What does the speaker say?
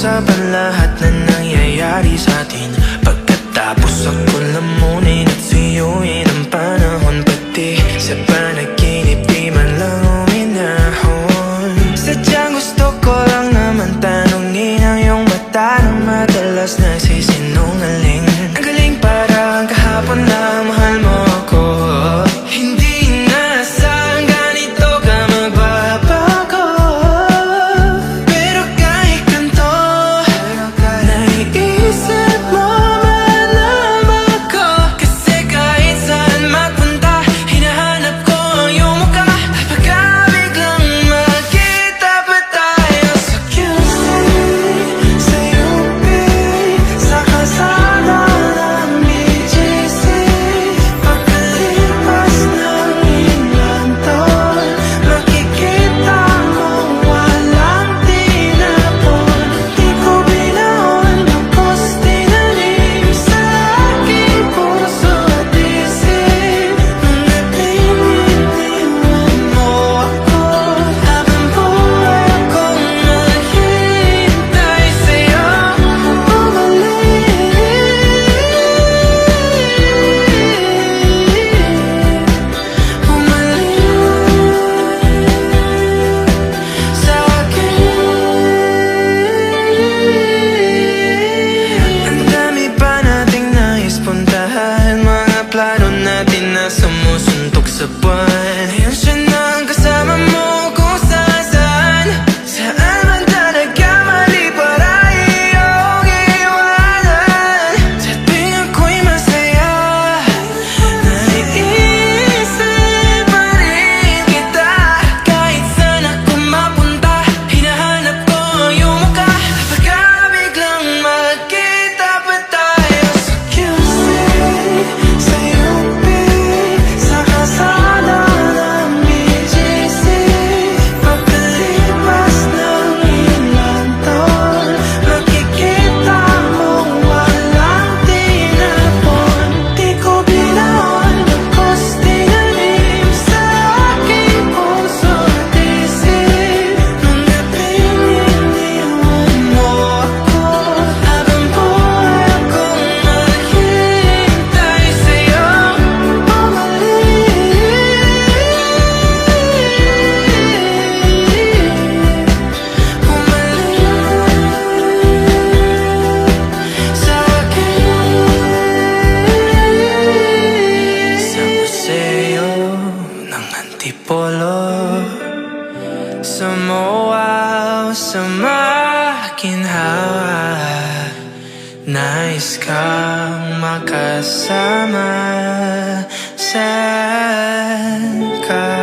pag-usapan lahat na nangyayari sa atin. Pagkatapos ako lamunin at suyuin ang panahon, pati sa panaginip di man lang uminahon. Sadyang gusto ko lang naman tanungin ang iyong mata na madalas nagsisinungaling. Ang galing, parang kahapon lang mahal mo ako. Hindi inaasahang ganito ka magbabago. Pero kahit ganito, naiisip mo man ako. Kasi kahit saan magpunta, hinahanap ko ang iyong mukha. Pagka biglang magkita pa tayo sa QC, sa UP, sa kalsada ng BGC. Pagkalipas ng ilang taon, makikita mo walang tinapon. Di ko binaon, tapos tinanim sa aking puso at isip. Mga pinitiwan mo ako, habang buhay akong naghihintay sa'yo. Sa akin, ang dami pa nating nais puntahan, mga plano natin na sumusuntok sa buwan. Ngayon siya na ang kasama mo kung saan. Saan man talaga mali para iyong iwanan. Sa tuwing ako'y masaya, naiisip pa rin kita. Kahit saan ako mapunta, hinahanap ko ang iyong mukha. Pagka biglang magkita pa tayo sa QC, sa UP, sa kalsada ng BGC. Pagkalipas ng ilang taon, makikita mo walang tinapon. Di ko binaon, tapos tinanim sa aking puso at isip. Mga pinitiwan mo ako, habang buhay akong naghihintay sa'yo. Sa akin, sa museo ng Antipolo, sa MOA o sa makinhawa, nais kang makasama. Saan ka?